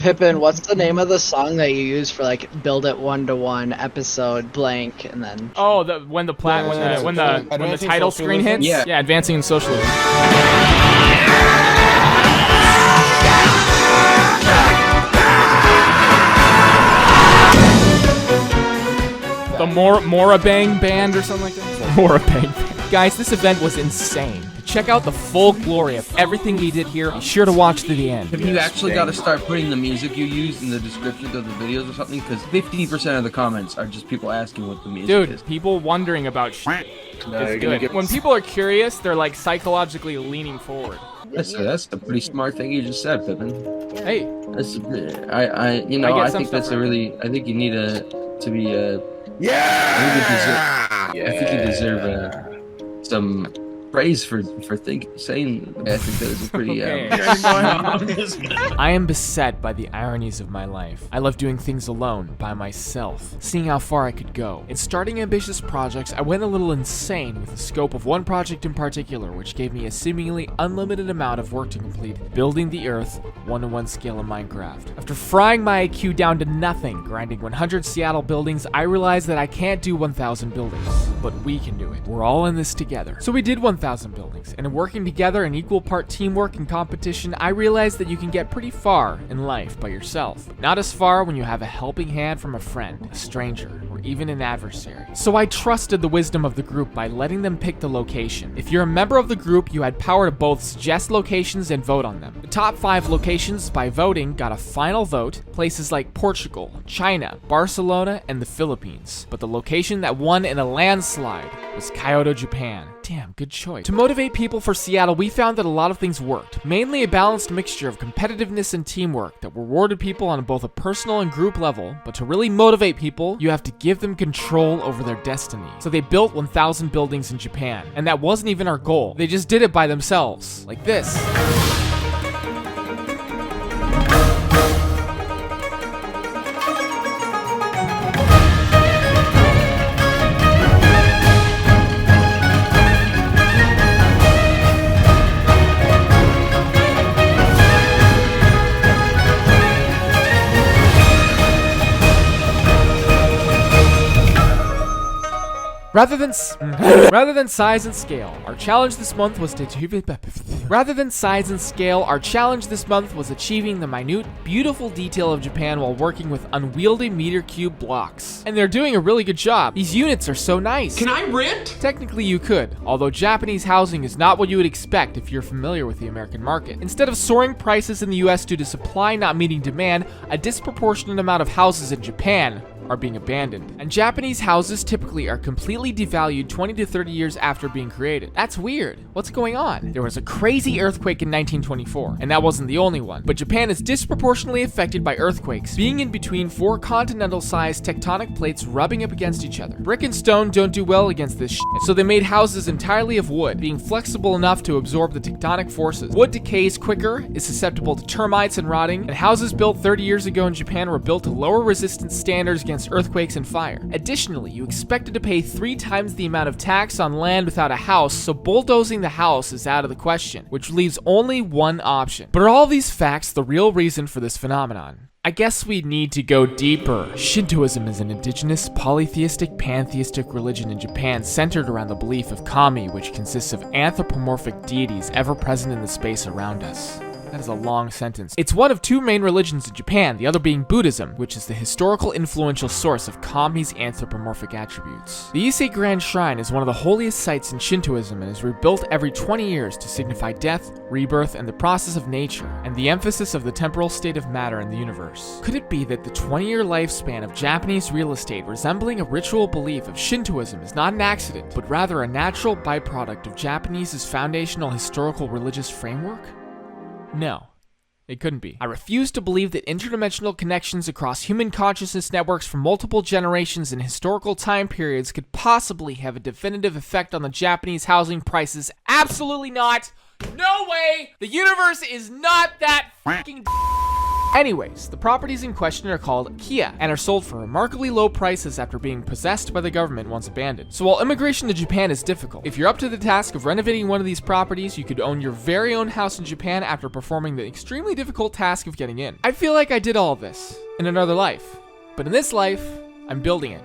Pippin, what's the name of the song that you use for like build it 1-to-1 episode blank and then? Oh, when the title screen hits. Yeah, advancing in socialism. The Morabang Band or something like that. Morabang Band. Guys, this event was insane. To check out the full glory of everything we did here, be sure to watch to the end. Have you actually got to start putting the music you use in the description of the videos or something? Because 50% of the comments are just people asking what the music is. Dude, people wondering about shit. It's good. When people are curious, they're like psychologically leaning forward. That's a pretty smart thing you just said, Pippin. Hey. I think that's a really, I think you need to be I think you deserve some praise for saying. I think that is a pretty. I am beset by the ironies of my life. I love doing things alone, by myself, seeing how far I could go. In starting ambitious projects, I went a little insane with the scope of one project in particular, which gave me a seemingly unlimited amount of work to complete, building the Earth 1-to-1 scale in Minecraft. After frying my IQ down to nothing, grinding 100 Seattle buildings, I realized that I can't do 1,000 buildings, but we can do it. We're all in this together. So we did 1,000 buildings, and in working together in equal part teamwork and competition, I realized that you can get pretty far in life by yourself. Not as far when you have a helping hand from a friend, a stranger, or even an adversary. So I trusted the wisdom of the group by letting them pick the location. If you're a member of the group, you had power to both suggest locations and vote on them. The top 5 locations by voting got a final vote, places like Portugal, China, Barcelona, and the Philippines. But the location that won in a landslide was Kyoto, Japan. Damn, good choice. To motivate people for Seattle, we found that a lot of things worked. Mainly a balanced mixture of competitiveness and teamwork that rewarded people on both a personal and group level, but to really motivate people, you have to give them control over their destiny. So they built 1,000 buildings in Japan, and that wasn't even our goal. They just did it by themselves, like this. Rather than size and scale, our challenge this month was achieving the minute, beautiful detail of Japan while working with unwieldy meter cube blocks. And they're doing a really good job. These units are so nice. Can I rent? Technically you could, although Japanese housing is not what you would expect if you're familiar with the American market. Instead of soaring prices in the US due to supply not meeting demand, a disproportionate amount of houses in Japan are being abandoned. And Japanese houses typically are completely devalued 20 to 30 years after being created. That's weird. What's going on? There was a crazy earthquake in 1924, and that wasn't the only one. But Japan is disproportionately affected by earthquakes, being in between 4 continental-sized tectonic plates rubbing up against each other. Brick and stone don't do well against this shit, so they made houses entirely of wood, being flexible enough to absorb the tectonic forces. Wood decays quicker, is susceptible to termites and rotting, and houses built 30 years ago in Japan were built to lower resistance standards against earthquakes and fire. Additionally, you expected to pay 3 times the amount of tax on land without a house, so bulldozing the house is out of the question, which leaves only one option. But are all these facts the real reason for this phenomenon? I guess we need to go deeper. Shintoism is an indigenous, polytheistic, pantheistic religion in Japan centered around the belief of kami, which consists of anthropomorphic deities ever present in the space around us. That is a long sentence. It's one of 2 main religions in Japan, the other being Buddhism, which is the historical influential source of Kami's anthropomorphic attributes. The Ise Grand Shrine is one of the holiest sites in Shintoism and is rebuilt every 20 years to signify death, rebirth, and the process of nature, and the emphasis of the temporal state of matter in the universe. Could it be that the 20-year lifespan of Japanese real estate resembling a ritual belief of Shintoism is not an accident, but rather a natural byproduct of Japanese's foundational historical religious framework? No, it couldn't be. I refuse to believe that interdimensional connections across human consciousness networks from multiple generations and historical time periods could possibly have a definitive effect on the Japanese housing prices. Absolutely not. No way. The universe is not that fucking Anyways, the properties in question are called Kia and are sold for remarkably low prices after being possessed by the government once abandoned. So while immigration to Japan is difficult, if you're up to the task of renovating one of these properties, you could own your very own house in Japan after performing the extremely difficult task of getting in. I feel like I did all of this in another life, but in this life, I'm building it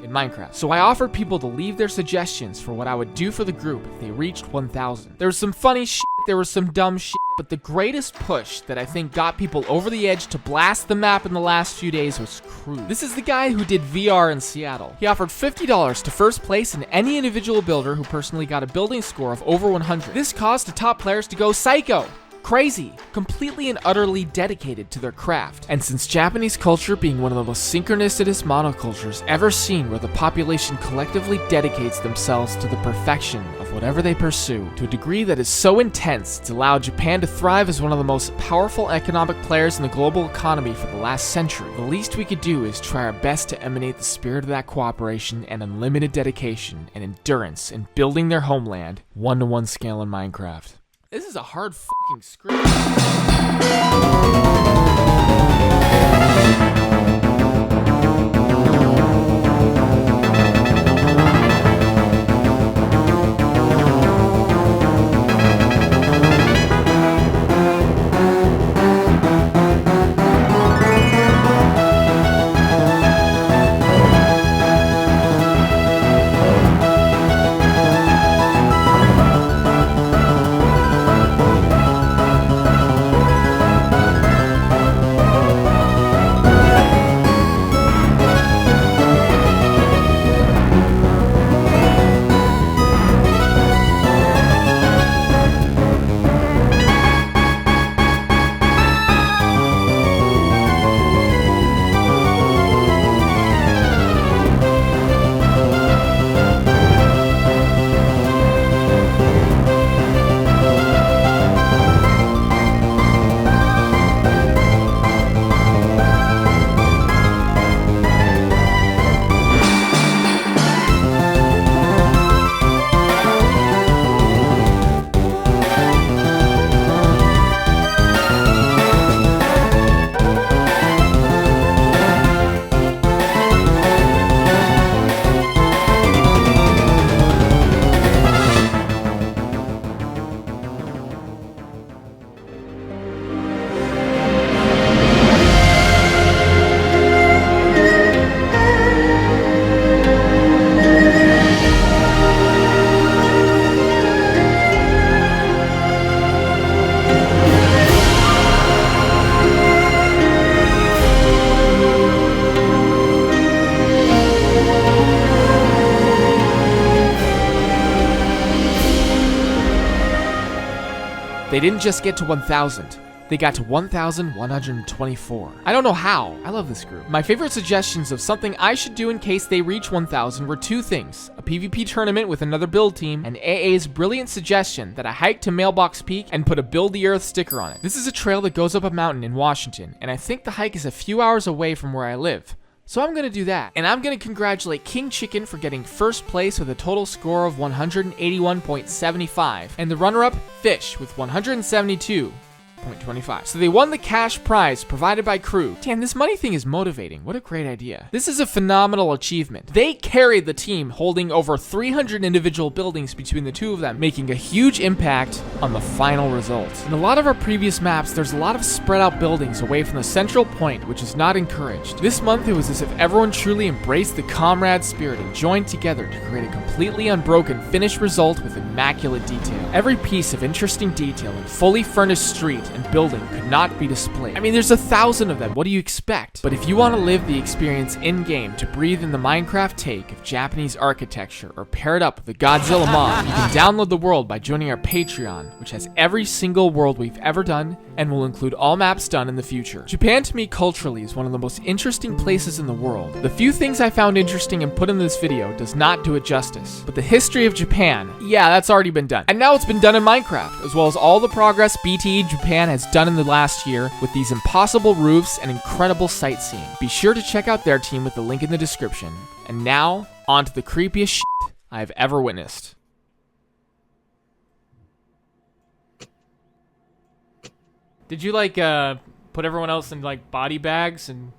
in Minecraft. So I offered people to leave their suggestions for what I would do for the group if they reached 1,000. There was some funny shit, there was some dumb shit, but the greatest push that I think got people over the edge to blast the map in the last few days was Crew. This is the guy who did VR in Seattle. He offered $50 to first place and any individual builder who personally got a building score of over 100. This caused the top players to go psycho. Crazy, completely and utterly dedicated to their craft. And since Japanese culture being one of the most synchronicitous monocultures ever seen, where the population collectively dedicates themselves to the perfection of whatever they pursue, to a degree that is so intense it's allowed Japan to thrive as one of the most powerful economic players in the global economy for the last century, the least we could do is try our best to emanate the spirit of that cooperation and unlimited dedication and endurance in building their homeland 1-to-1 scale in Minecraft. This is a hard fucking script. They didn't just get to 1,000. They got to 1,124. I don't know how. I love this group. My favorite suggestions of something I should do in case they reach 1,000 were two things: a PvP tournament with another build team, and AA's brilliant suggestion that I hike to Mailbox Peak and put a Build the Earth sticker on it. This is a trail that goes up a mountain in Washington, and I think the hike is a few hours away from where I live. So I'm gonna do that. And I'm gonna congratulate King Chicken for getting first place with a total score of 181.75, and the runner-up, Fish, with 172.25. So they won the cash prize provided by Crew. Damn, this money thing is motivating. What a great idea. This is a phenomenal achievement. They carried the team, holding over 300 individual buildings between the two of them, making a huge impact on the final result. In a lot of our previous maps, there's a lot of spread out buildings away from the central point, which is not encouraged. This month, it was as if everyone truly embraced the comrade spirit and joined together to create a completely unbroken finished result with immaculate detail. Every piece of interesting detail and fully furnished street and building could not be displayed. I mean, there's 1,000 of them. What do you expect? But if you want to live the experience in-game to breathe in the Minecraft take of Japanese architecture, or pair it up with the Godzilla mod, you can download the world by joining our Patreon, which has every single world we've ever done and will include all maps done in the future. Japan to me culturally is one of the most interesting places in the world. The few things I found interesting and put in this video does not do it justice. But the history of Japan, yeah, that's already been done. And now it's been done in Minecraft, as well as all the progress BTE Japan has done in the last year with these impossible roofs and incredible sightseeing. Be sure to check out their team with the link in the description. And now, on to the creepiest shit I have ever witnessed. Did you put put everyone else in like body bags and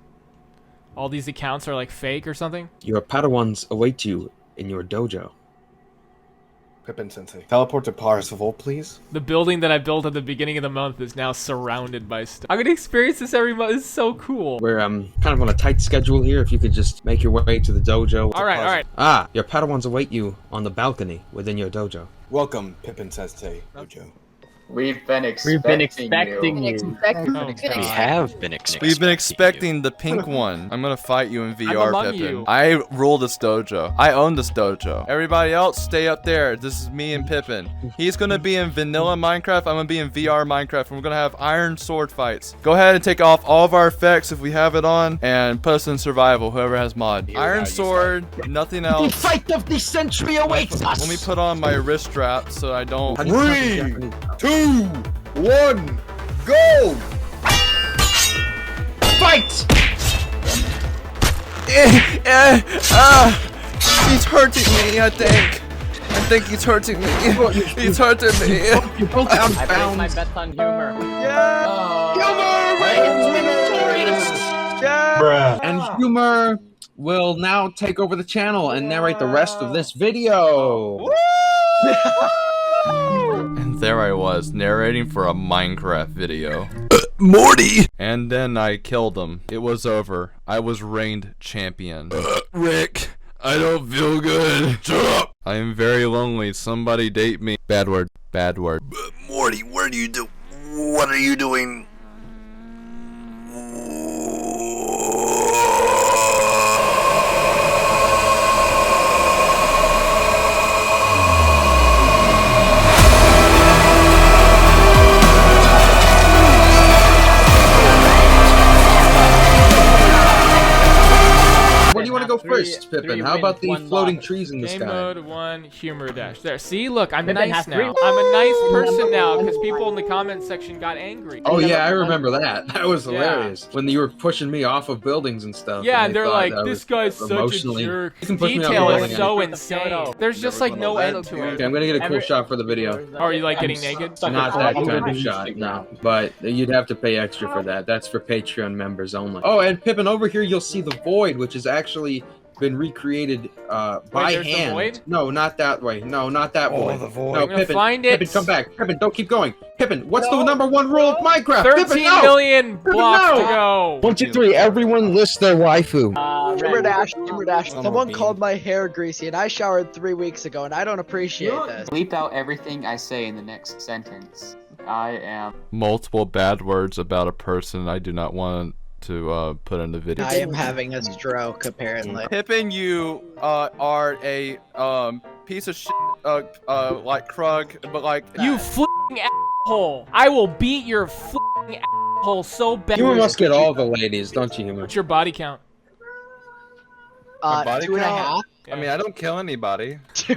all these accounts are like fake or something? Your Padawans await you in your dojo. Pippin Sensei. Teleport to Parzival, please. The building that I built at the beginning of the month is now surrounded by stuff. I'm gonna experience this every month. It's so cool. We're kind of on a tight schedule here. If you could just make your way to the dojo. All right. Ah, your Padawans await you on the balcony within your dojo. Welcome, Pippin Sensei Dojo. We've been expecting you. We have been expecting. We've been expecting the pink one. I'm gonna fight you in VR, among Pippin. you. I rule this dojo. I own this dojo. Everybody else, stay up there. This is me and Pippin. He's gonna be in vanilla Minecraft. I'm gonna be in VR Minecraft, and we're gonna have iron sword fights. Go ahead and take off all of our effects if we have it on, and put us in survival. Whoever has mod. Iron sword, nothing else. The fight of the century awaits us. Let me put on my wrist strap so I don't. 3, 2, 1, go! Fight! He's hurting me, I think. I think he's hurting me. He's hurting me. You're both out of I place my bounds. bets on humor. And Humor will now take over the channel and narrate the rest of this video. And there I was, narrating for a Minecraft video. Morty! And then I killed him. It was over. I was reigned champion. Rick, I don't feel good. Shut up! I am very lonely. Somebody date me. Bad word. Bad word. Morty, what are you doing? Where do you want to go first, Pippin? How about the floating trees in the Game sky? mode 1 humor dash. There. See, look, I'm Pippin nice has now. 3 I'm a nice person now because people in the comment section got angry. Oh yeah, I remember that. That was Yeah. hilarious. When you were pushing me off of buildings and stuff. Yeah, and and they're thought like, that this was guy's such a emotionally- jerk. You can push me off Detail the is building so and- insane. There's just like no end to Okay, it. I'm gonna get a cool shot for the video. Oh, are you like getting naked? Not that kind of shot, no. But you'd have to pay extra for that. That's for Patreon members only. Oh, and Pippin, over here you'll see the void, which has actually been recreated by there's the hand. void? No, not that way. No, not that Oh, way. the void. No, I'm gonna Pippin, find it. Pippin, come back. Pippin, don't keep going. Pippin, what's the number 1 rule of Minecraft? Pippin, 13 no! million blocks no! to go. 1, 2, 3. Everyone list their waifu. Humor dash, humor dash. I'm Someone being- called my hair greasy, and I showered 3 weeks ago, and I don't appreciate this. Bleep out everything I say in the next sentence. I am. Multiple bad words about a person I do not want to put in the video. I am having a stroke, apparently. Pippin, you are a piece of shit, like Krug, but like You fling asshole. I will beat your fling asshole so bad. You must get all the ladies, don't you, Humor? What's your body count? My body 2.5. I mean, I don't kill anybody. I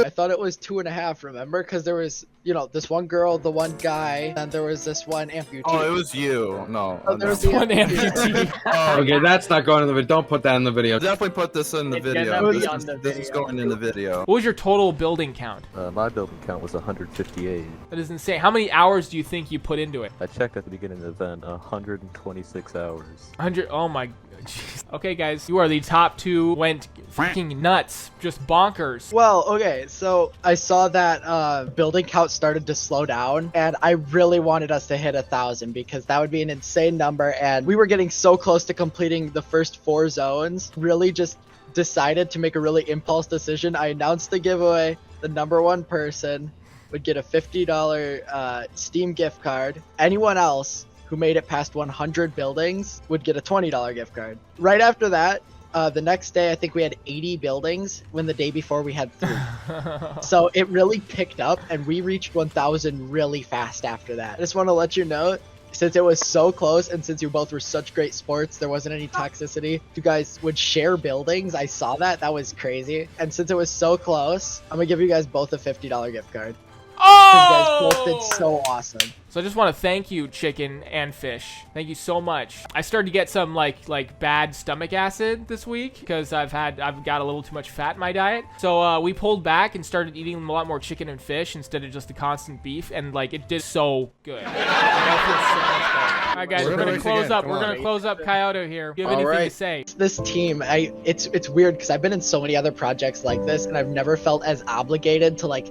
thought it was 2.5, remember? Because there was, you know, this one girl, the one guy, and there was this one amputee. Oh, it was you. No. Oh, there was the One amputee. amputee. Okay, that's not going in the video. Don't put that in the video. Definitely put this in the It's video. gonna be This, on is, the this is video. going in the video. What was your total building count? My building count was 158. That is insane. How many hours do you think you put into it? I checked at the beginning of the event, 126 hours. 100. Oh my. Jeez. Okay, guys, you are the top 2. Went freaking nuts, just bonkers. Well, okay, so I saw that building count started to slow down, and I really wanted us to hit 1,000 because that would be an insane number, and we were getting so close to completing the first 4 zones. Really just decided to make a really impulse decision. I announced the giveaway. The number 1 person would get a $50 Steam gift card. Anyone else who made it past 100 buildings would get a $20 gift card. Right after that, the next day, I think we had 80 buildings, when the day before we had 3. So it really picked up, and we reached 1,000 really fast after that. I just want to let you know, since it was so close, and since you both were such great sports, there wasn't any toxicity. You guys would share buildings. I saw that. That was crazy. And since it was so close, I'm going to give you guys both a $50 gift card. You guys both did so awesome. So I just want to thank you, chicken and fish. Thank you so much. I started to get some like bad stomach acid this week because I've got a little too much fat in my diet. So we pulled back and started eating a lot more chicken and fish instead of just the constant beef, and like it did so good. I feel so much better. All right, guys, we're gonna close up. We're gonna close up Kyoto here. Do you have anything to say? This team, it's weird because I've been in so many other projects like this, and I've never felt as obligated to like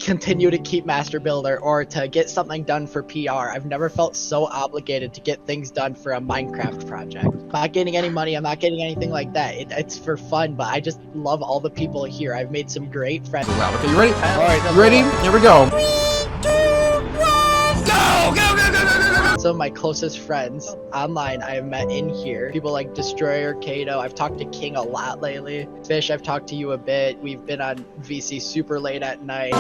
continue to keep Master Builder or to get something done for PR. I've never felt so obligated to get things done for a Minecraft project. I'm not getting any money, I'm not getting anything like that. It's for fun, but I just love all the people here. I've made some great friends. Wow, okay, you ready? Alright, you ready? Here we go. Some of my closest friends online I have met in here. People like Destroyer, Kato. I've talked to King a lot lately. Fish, I've talked to you a bit. We've been on VC super late at night.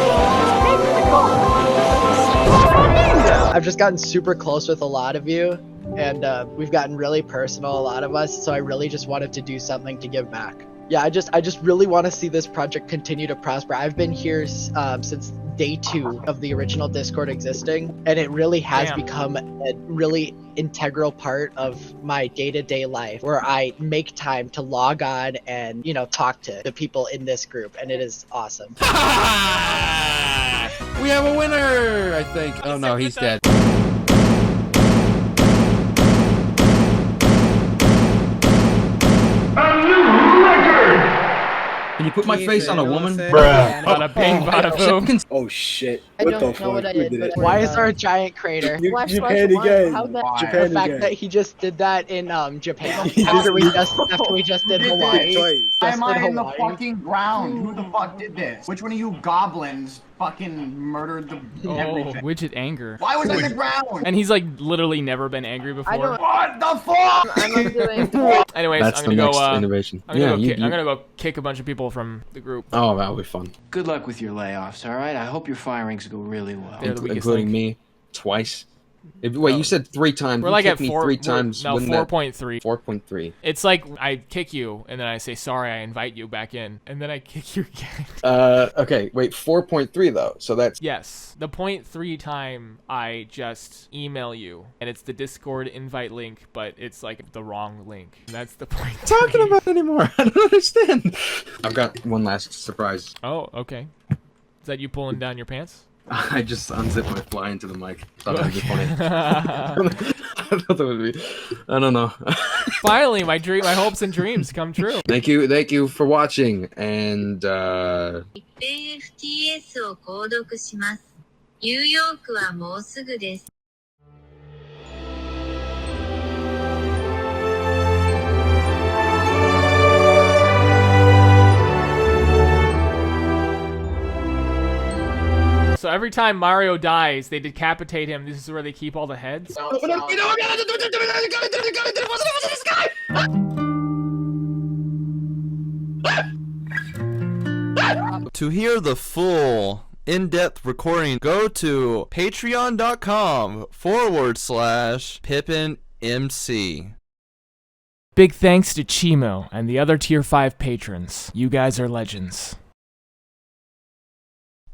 I've just gotten super close with a lot of you, and we've gotten really personal, a lot of us, so I really just wanted to do something to give back. Yeah, I just really want to see this project continue to prosper. I've been here since day 2 of the original Discord existing, and it really has become a really integral part of my day-to-day life, where I make time to log on and, you know, talk to the people in this group, and it is awesome. We have a winner, I think. Oh no, he's dead. Can you put my face on a woman? Bruh. Bada bing, bada boom. Oh shit. I What the don't know what fuck? I Who did, did it? but Why is there a giant crater? Japan again. How'd that- Japan The fact again. that he just did that in Japan He after we just- just did Hawaii. Twice. Why am I did in the Hawaii. fucking ground? Who the fuck did this? Which one of you goblins fucking murdered the everything? Widget anger. Why was I in the ground? And he's like literally never been angry before. I don't. What the fuck? I'm undoing. Anyways, That's I'm the gonna next go. innovation. I'm gonna, Yeah, I'm gonna go kick a bunch of people from the group. Oh, that'll be fun. Good luck with your layoffs, all right? I hope your firings go really well. They're the weakest Including link. me, twice. Wait, you said 3 times. We're You like at kicked me 4. 3 times. No, 4.3. 4.3. It's like I kick you and then I say sorry. I invite you back in, and then I kick you again. Okay, wait, 4.3 though. So that's Yes, the 0.3 time I just email you, and it's the Discord invite link, but it's like the wrong link. And that's the point. talking about anymore. I don't understand. I've got one last surprise. Oh, okay. Is that you pulling down your pants? I just unzipped my fly into the mic. Thought that would be funny. I thought that would be. I don't know. Finally, my hopes and dreams come true. Thank you for watching, and PippenFTS を購読します。ニューヨークはもうすぐです。So every time Mario dies, they decapitate him. This is where they keep all the heads. To hear the full in-depth recording, go to patreon.com/PippenMC. Big thanks to Chimo and the other Tier 5 patrons. You guys are legends.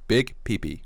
Big peepee.